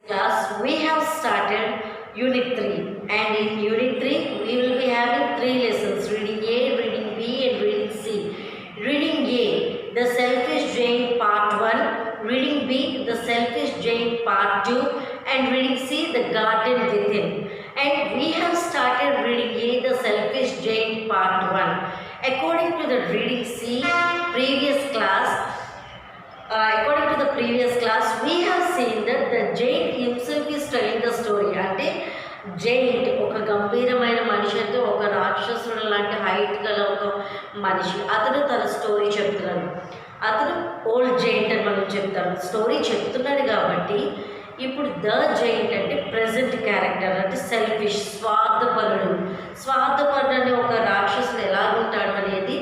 Class, we have started Unit 3, and in Unit 3 we will be having 3 lessons: reading A, reading B and reading C. Reading A, The Selfish Giant Part 1, reading B, The Selfish Giant Part 2 and reading C, The Garden Within. And we have started reading A, The Selfish Giant Part 1. According to the reading C previous class, according to the previous class, we have seen that the giant himself is telling the story. అంటే giant ఒక గంభీరమైన మనిషి, అంటే ఒక రాక్షసుడు లాంటి height గల ఒక మనిషి, అతను తన స్టోరీ చెప్తున్నాడు. అతను ఓల్డ్ జైంట్ అని మనం చెప్తాం. స్టోరీ చెప్తున్నాడు కాబట్టి ఇప్పుడు ద జైంట్ అంటే ప్రజెంట్ క్యారెక్టర్, అంటే సెల్ఫిష్, స్వార్థపరుడు అనే ఒక రాక్షసుడు ఎలాగుంటాడు అనేది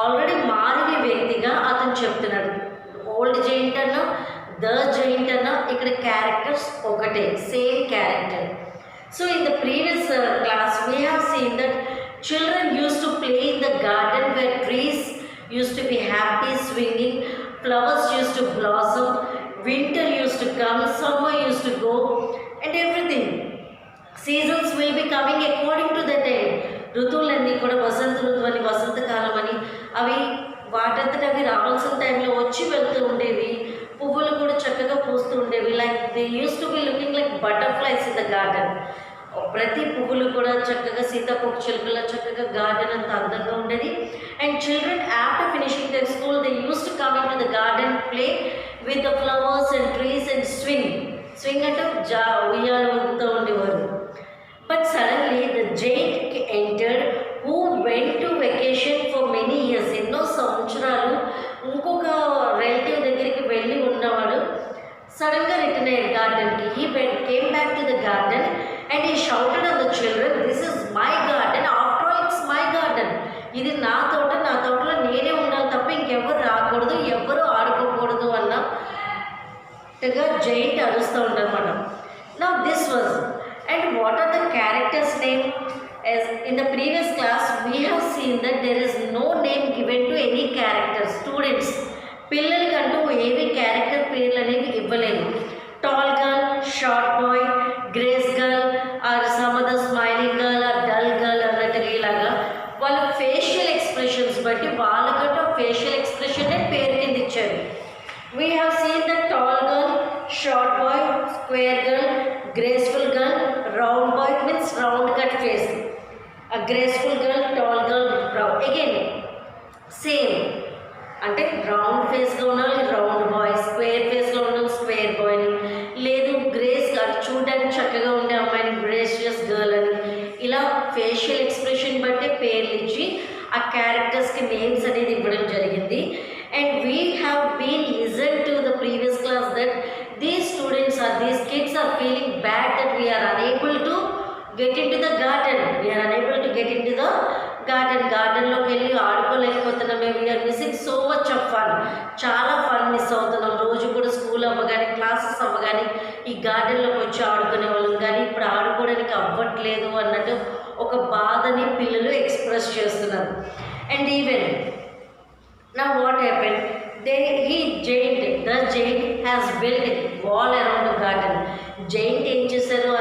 ఆల్రెడీ మారిన వ్యక్తిగా అతను చెప్తున్నాడు. ఓల్డ్ జైంట్ అన్న ద జైంట్ అన్న ఇక్కడ క్యారెక్టర్స్ ఒకటే, same character. So in the previous class we have seen that children used to play in the garden where trees used to be happy swinging, flowers used to blossom, winter used to come, summer used to go and everything. Seasons will be coming according to the time. ఋతువులన్నీ కూడా వసంత ఋతువు అని, వసంతకాలం అని, అవి వాటంతట అవి రావాల్సిన టైంలో వచ్చి వెళ్తూ ఉండేవి. పువ్వులు కూడా చక్కగా పూస్తూ ఉండేవి. Like they use to be looking like butterflies in the garden. ప్రతి పువ్వులు కూడా చక్కగా సీతాకోక చిలుకల చక్కగా గార్డెన్ అంత అందంగా ఉండేది. And children after finishing their school they use to come in to the garden, play with the flowers and trees and swing అంటే ఉయ్యాలు ఊగుతూ ఉండేవారు. But suddenly the giant entered who went to vacation for many years. ఎన్నో సంవత్సరాలు ఇంకొక relative దగ్గరికి వెళ్ళి ఉన్నవాడు సడన్గా రిటర్న్ అయ్యాడు గార్డెన్కి. He came back to the garden and he shouted on the children, this is my garden, after all it's my garden. ఇది నా తోట, నా తోటలో నేనే ఉండాలి తప్ప ఇంకెవ్వరు రాకూడదు, ఎవ్వరూ ఆడుకోకూడదు అన్నట్టుగా జైంట్ అరుస్తూ ఉంటారన్నమాట. Now this was, and what are the characters' name? As in the previous class we have seen that there is no name given to any character. Students, పిల్లలకంటూ ఏవి క్యారెక్టర్ పేర్లు అనేవి ఇవ్వలేదు. Tall girl, short boy, grace girl or some other smiling girl or dull girl అన్నట్టుగా ఇలాగా వాళ్ళ facial expressions బట్టి వాళ్ళకంటూ facial expression అని పేరు కింద ఇచ్చారు. We have seen the tall girl, short boy, square girl, graceful girl, round boy means round cut face. A graceful girl, tall girl, round. Again, same. అంటే రౌండ్ ఫేస్గా ఉండాలి round bye, square ఫేస్లో ఉండాలి square బాయ్ని, లేదు grace చూడడానికి చక్కగా ఉండే అమ్మాయిని gracious girl అని, ఇలా ఫేషియల్ ఎక్స్ప్రెషన్ బట్టి పేర్లు ఇచ్చి ఆ క్యారెక్టర్స్కి నేమ్స్ అనేది ఇవ్వడం జరిగింది. And we have been listened to the previous class that these students or these kids are feeling bad that we are unable to get into the garden. We are unable to get into the garden. గార్డెన్లోకి వెళ్ళి ఆడుకోలేకపోతున్నామే. we are missing so much of fun. చాలా fun miss అవుతున్నాం. రోజు కూడా school అవ్వగానే, classes అవ్వగానే ఈ గార్డెన్లోకి వచ్చి ఆడుకునే వాళ్ళం, కానీ ఇప్పుడు ఆడుకోవడానికి అవ్వట్లేదు అన్నట్టు ఒక బాధని పిల్లలు ఎక్స్ప్రెస్ చేస్తున్నారు. And even now what happened, the giant has built a wall around the garden. Giant ఏం చేశారు,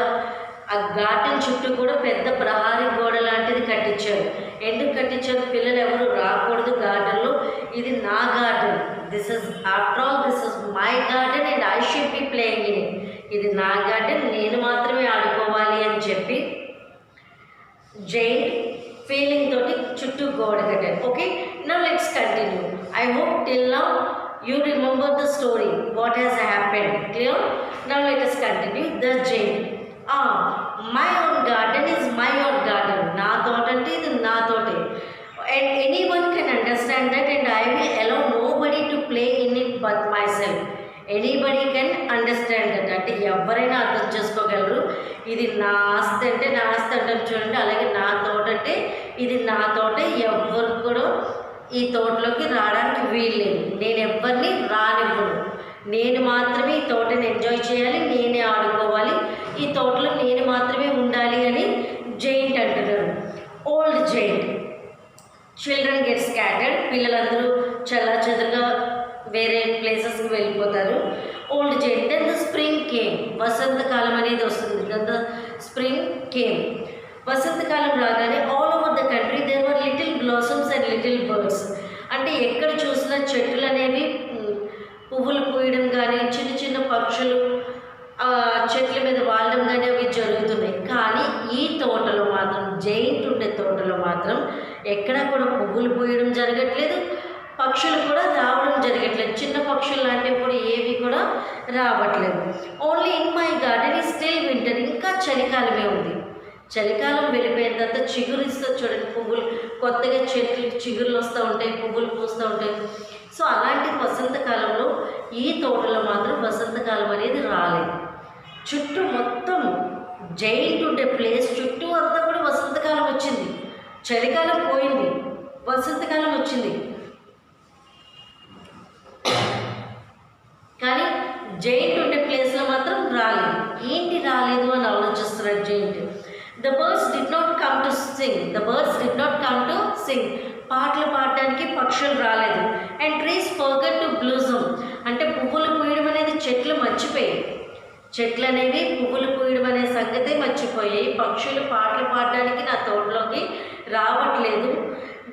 ఆ గార్డెన్ చుట్టూ కూడా పెద్ద ప్రహారీ గోడ లాంటిది కట్టించారు. ఎందుకు కట్టించారు, పిల్లలు ఎవరు రాకూడదు గార్డెన్లో, ఇది నా garden, this is after all this is my garden and I should be playing in it. ఇది నా గార్డెన్, నేను మాత్రమే ఆడుకోవాలి అని చెప్పి జైంట్ ఫీలింగ్ తోటి చుట్టూ గోడ కట్టారు. Okay, now let's continue. I hope till now you remember the story, what has happened. Clear? Now let us continue. The giant, my own garden is my own garden. నా తోట అంటే ఇది నా తోటే. And any one can understand that and I will allow nobody to play in it but myself. Anybody can understand that, అంటే ఎవరైనా అర్థం చేసుకోగలరు. ఇది నా ఆస్తి అంటే నా ఆస్తి అంటారు చూడండి, అలాగే నా తోట అంటే ఇది నా తోట, ఎవరు కూడా ఈ తోటలోకి రావడానికి వీల్లేదు, నేను ఎవరిని రానివ్వను, నేను మాత్రమే ఈ తోటని ఎంజాయ్ చేయాలి, నేనే ఆడుకోవాలి, ఈ తోటలో నేను మాత్రమే ఉండాలి అని జైంట్ అంటున్నారు. Old giant, children get scattered, పిల్లలందరూ చల్లా చెదరుగా వేరే ప్లేసెస్కి వెళ్ళిపోతారు. Old giant. Then the spring came, వసంతకాలం అనేది వస్తుంది. దెన్ ద స్ప్రింగ్ కేమ్, వసంతకాలం రాగానే all over the country there were little blossoms and little birds. అంటే ఎక్కడ చూసినా చెట్లు అనేవి పువ్వులు పూయడం కానీ, చిన్న చిన్న పక్షులు చెట్ల మీద వాడడం కానీ అవి జరుగుతున్నాయి. కానీ ఈ తోటలో మాత్రం, జైంట్ ఉండే తోటలో మాత్రం ఎక్కడా కూడా పువ్వులు పూయడం జరగట్లేదు, పక్షులు కూడా రావడం జరగట్లేదు. చిన్న పక్షులు లాంటివి కూడా ఏవి కూడా రావట్లేదు. Only in my garden is still winter, ఇంకా చలికాలమే ఉంది. చలికాలం వెళ్ళిపోయిన తర్వాత చిగురిస్తూ చూడండి, పువ్వులు కొత్తగా చెట్లు చిగురులు వస్తూ ఉంటాయి, పువ్వులు పూస్తూ ఉంటాయి. సో అలాంటి వసంతకాలంలో ఈ తోటలో మాత్రం వసంతకాలం అనేది రాలేదు. చుట్టూ మొత్తం జైంట్ ఉండే ప్లేస్ చుట్టూ అంతా కూడా వసంతకాలం వచ్చింది. చలికాలం పోయింది, వసంతకాలం వచ్చింది. కానీ జైంట్ ఉండే ప్లేస్లో మాత్రం రాలేదు. ఏంటి రాలేదు అని ఆలోచిస్తున్నాడు giant. The birds did not come to sing, the birds did not come to sing, పాటలు పాడడానికి పక్షులు రాలేదు. And trees forgot to blossom, అంటే పువ్వులు పూయడం అనేది చెట్లు మర్చిపోయాయి. చెట్లు అనేవి పువ్వులు పూయడం అనే సంగతే మర్చిపోయాయి. పక్షులు పాటలు పాడడానికి నా తోటలోకి రావట్లేదు.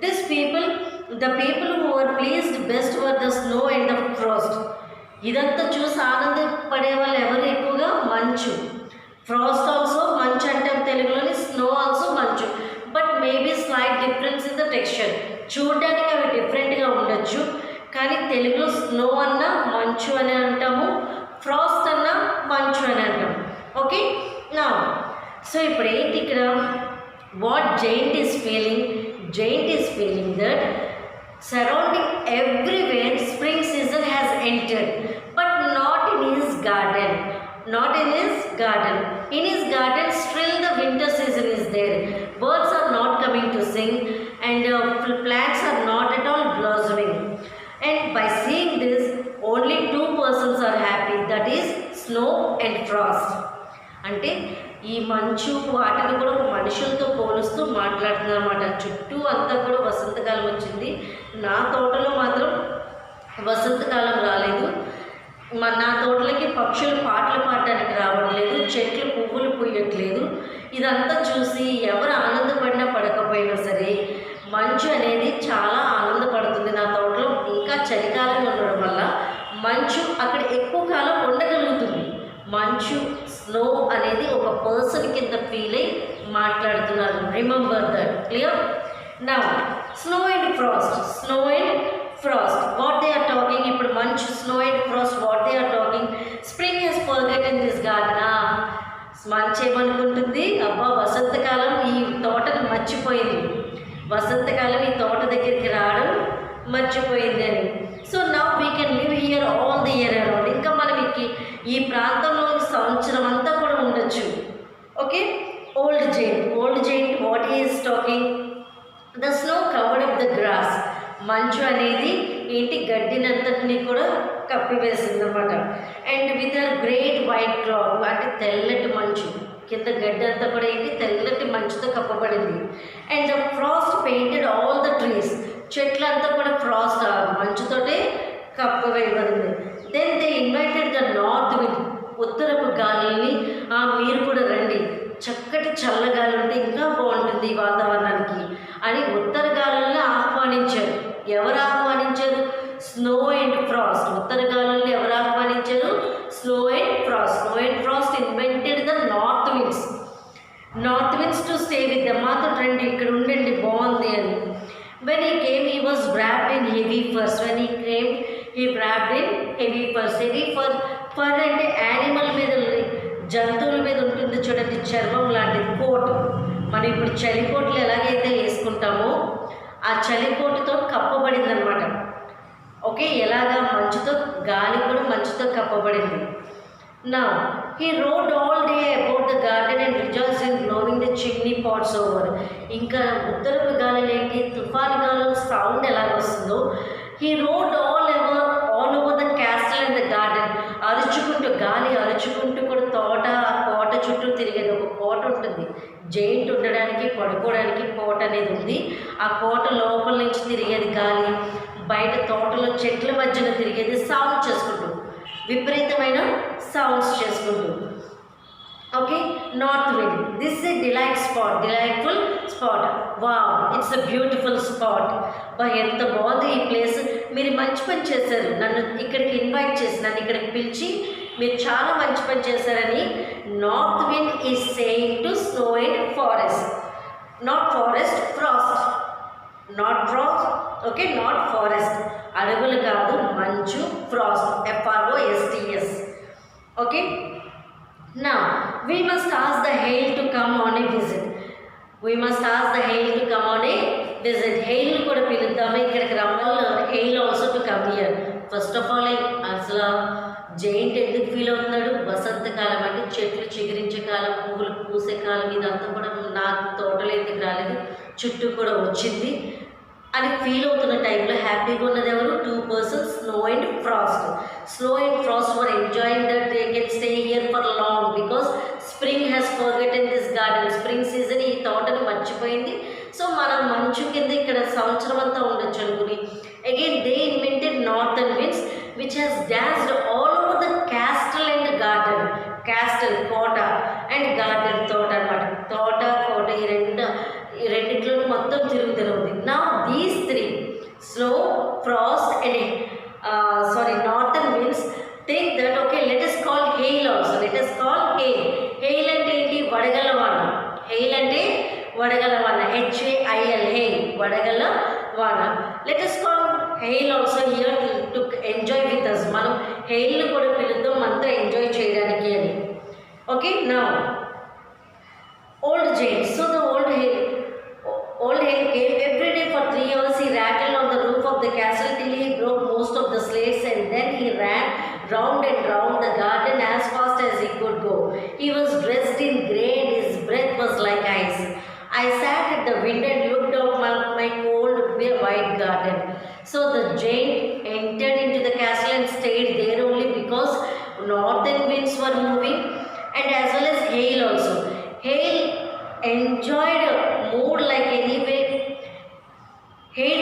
This people, the people who were pleased best were the snow and the Frost. ఇదంతా చూసి ఆనందపడే వాళ్ళు ఎవరు ఎక్కువగా? మంచు. ఫ్రాస్ట్ ఆల్సో మంచు అంటాం తెలుగులోని, స్నో ఆల్సో మంచు. But maybe slight difference in the texture. చూడడానికి అవి డిఫరెంట్గా ఉండొచ్చు, కానీ తెలుగులో స్నో అన్న మంచు అని అంటాము, ఫ్రాస్ట్ అన్న మంచు అని అంటాం. ఓకే నా సో ఇప్పుడు ఏంటి ఇక్కడ what giant is feeling? Giant is feeling that surrounding everywhere spring season has entered, but not in his garden. Not in his garden. In his garden still the winter season is there. Birds are not coming to sing and plants are not at all blossoming. And by seeing this, only two persons are happy, that is snow and frost. అంటే ఈ మంచు వాటిని కూడా మనుషులతో పోలుస్తూ మాట్లాడుతుంది అన్నమాట. చుట్టూ అంతా కూడా వసంతకాలం వచ్చింది, నా తోటలో మాత్రం వసంతకాలం రాలేదు. నా తోటలకి పక్షులు పాటలు పాడడానికి రావట్లేదు, చెట్లు పువ్వులు పూయట్లేదు. ఇదంతా చూసి ఎవరు ఆనందపడినా పడకపోయినా సరే మంచు అనేది చాలా ఆనందపడుతుంది. నా తోటలో ఇంకా చలికాలం ఉండడం వల్ల మంచు అక్కడ ఎక్కువ కాలం ఉండగలుగుతుంది. మంచు, స్నో అనేది ఒక పర్సన్ కింద ఫీల్ అయి మాట్లాడుతున్నారు. Remember that, clear? Now snow and frost, snow and frost, what they are talking, ఇప్పుడు మంచు, snow and Frost, what they are talking, spring has forgotten this garden. మంచు ఏమనుకుంటుంది? అబ్బా వసంతకాలం ఈ తోటను మర్చిపోయింది, వసంతకాలం ఈ తోట దగ్గరికి రావడం మర్చిపోయింది అని. So now we can live here all the year around. ఇంకా మనం ఈ ప్రాంతంలో సంవత్సరం అంతా కూడా ఉండొచ్చు. Okay, old giant, old giant what is talking? The snow covered up the grass, మంచు అనేది ఏంటి? గడ్డినంతటిని కూడా కప్పివేసింది అన్నమాట. And with a great white cloud, అంటే తెల్లటి మంచు, కింద గడ్డి అంతా కూడా ఏంటి? తెల్లటి మంచుతో కప్పబడింది. And the frost painted all the trees, చెట్లంతా కూడా ఫ్రాస్ట్ మంచుతోటే కప్పవేయబడింది. Then they invited the north wind, ఉత్తరపు గాలుల్ని, మీరు కూడా రండి, చక్కటి చల్లగాలి ఉంటే ఇంకా బాగుంటుంది ఈ వాతావరణానికి అని ఉత్తర గాలుల్ని ఆహ్వానించారు. ఎవరు ఆహ్వానించారు? Snow and frost. ఉత్తర గాలుల్ని ఎవరు ఆహ్వానించారు? Snow and frost. Snow and frost invented the north winds, north winds to stay with them, మాతో రండి, ఇక్కడ ఉండండి, బాగుంది అని. When he came he was wrapped in heavy furs. When he came he wrapped in heavy furs. Heavy fur, fur అంటే animal మీద, జంతువుల మీద ఉంటుంది చూడండి, చర్మం లాంటిది, కోట్. మనం ఇప్పుడు చలికోట్లు ఎలాగైతే వేసుకుంటామో ఆ చలికోటుతో కప్పబడింది అనమాట. ఓకే, ఎలాగా? మంచుతో, గాలి కూడా మంచుతో కప్పబడింది. నా he roared all day about the garden and rejoices in blowing the chimney pots over. ఇంకా ఉత్తరపు గాలులు ఏంటి? తుఫాను గాలుల సౌండ్ ఎలాగ వస్తుందో, he roared all over the castle and the garden. అరుచుకుంటూ, గాలి అరుచుకుంటూ కూడా తోట, ఆ కోట చుట్టూ తిరిగేది. ఒక కోట ఉంటుంది, జైంట్ ఉండడానికి, పడుకోవడానికి కోట అనేది ఉంది. ఆ కోట లోపల నుంచి తిరిగేది గాలి, బయట తోటలో చెట్ల మధ్యలో తిరిగేది సౌండ్ చేసుకుంటూ. విపరీతమైన సౌండ్స్ చేసుకుంటూ. Okay, north wind. This is delightful spot. Wow, it's a beautiful spot. బా, ఎంత బాగుంది ఈ ప్లేస్. మీరు మంచి పని చేశారు, నన్ను ఇక్కడికి ఇన్వైట్ చేసి నన్ను ఇక్కడికి పిలిచి మీరు చాలా మంచి పని చేశారని north wind is saying to snow and forest. Not forest, Frost. Not Frost, okay, not forest. అడవులు కాదు, మంచు, Frost, FROSTS. Okay, now we must ask the hail to come on a visit. We must ask the hail to come on a visit. hail కూడా పిలుద్దాము ఇక్కడికి రమ్మల్. hail also to come here. First of all అసలు giant ఎందుకు feel అవుతున్నాడు? వసంతకాలం అంటే చెట్లు చిగురించే కాలం, పువ్వులు పూసే కాలం, ఇదంతా కూడా నా తోటలో ఎందుకు రాలేదు, చుట్టూ కూడా వచ్చింది అని ఫీల్ అవుతున్న టైంలో హ్యాపీగా ఉన్నది ఎవరు? 2 persons, snow and frost. Snow and frost were enjoying that they can stay here for long because spring has forgotten this garden. Spring season ఈ తోటను మర్చిపోయింది. సో మనం మంచు కింద ఇక్కడ సంవత్సరం అంతా ఉండొచ్చు అనుకుని again they invented northern winds which has danced all over the castle and garden. Castle కోట అండ్ గార్డెన్ తోట అనమాట. తోట కోట ఈ రెండిట్లో మొత్తం తిరుగుతూనే ఉంది. నా these 3 snow, Frost and northern winds think that okay let us call hail also. let us call hail. hail అంటే ఏంటి? వడగళ్ళ వాన. hail అంటే వడగళ్ళ వాన, HAIL, hail, వడగళ్ళ వాన. let us call hail also here to enjoy with us. మనం hailను కూడా పిలుద్దాం మనతో ఎంజాయ్ చేయడానికి అని. Okay, now old Jane. So the old hail came every day for 3 hours. He rattled on the roof of the castle till he broke most of the slates, and then he ran round and round the garden as fast as he could go. He was dressed in grey and his breath was like ice. I sat at the window and looked out my cold white garden. So the giant entered into the castle and stayed there only because northern winds were moving, and as well as hail also. Hail enjoyed mood like anyway. Hail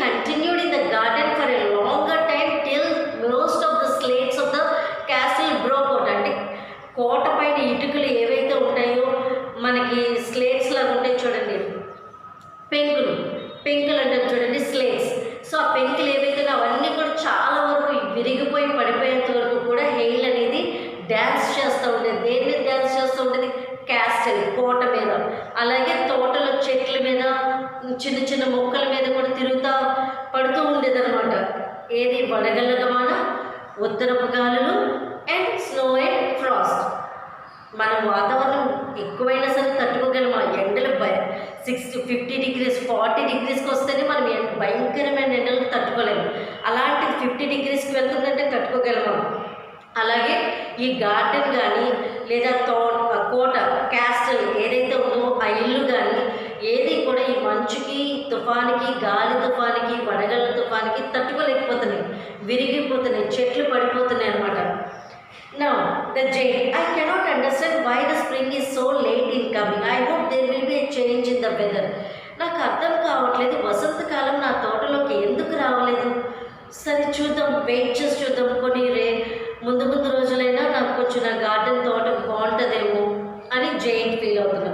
continued in the garden for a longer time till most of the slates of the castle broke out. అంటే కోట పైన ఇటుకలు ఏవైతే ఉంటాయో మనకి slates లాగా ఉంటాయి చూడండి, పెంకులు అంటారు చూడండి, స్లేట్స్. సో ఆ పెంకులు ఏవైతే అవన్నీ కూడా చాలా వరకు విరిగిపోయి పడిపోయేంత వరకు కూడా హెయిల్ అనేది డ్యాన్స్ చేస్తూ ఉండేది. దేని మీద డ్యాన్స్ చేస్తూ ఉండేది? క్యాస్టల్, కోట మీద. అలాగే తోటలో చెట్ల మీద, చిన్న చిన్న మొక్కల మీద కూడా పడుతూ ఉండేదన్నమాట. ఏది? వడగళ్ళ వాన, ఉత్తరపు గాలులు అండ్ స్నో అండ్ ఫ్రాస్ట్. మనం వాతావరణం ఎక్కువైనా సరే తట్టుకోగలమా? ఎండలు 50 degrees 40 degreesకి వస్తేనే మనం భయంకరమైన ఎండలకు తట్టుకోలేము. అలాంటిది 50 degreesకి వెళ్తుందంటే తట్టుకోగలమా? అలాగే ఈ గార్డెన్ కానీ లేదా కోట, క్యాస్టల్ ఏదైతే ఉందో ఆ ఇల్లు కానీ ఏది కూడా ఈ మంచుకి, తుఫానికి, గాలి తుఫానికి, వడగళ్ళ తుఫానికి తట్టుకోలేకపోతున్నాయి, విరిగిపోతున్నాయి, చెట్లు పడిపోతున్నాయి అన్నమాట. Now the Jane, I cannot understand why the spring is so late in coming. I hope there will be a change in the weather. నాకు అర్థం కావట్లేదు, వసంతకాలం నా తోటలోకి ఎందుకు రావలేదు. సరే చూద్దాం, వెయిట్ చేసి చూద్దాం, కొన్ని ముందు రోజులైనా నాకు కొంచెం నా గార్డెన్ తోట బాగుంటుందేమో అని జైన్ ఫీల్ అవుతున్నాను.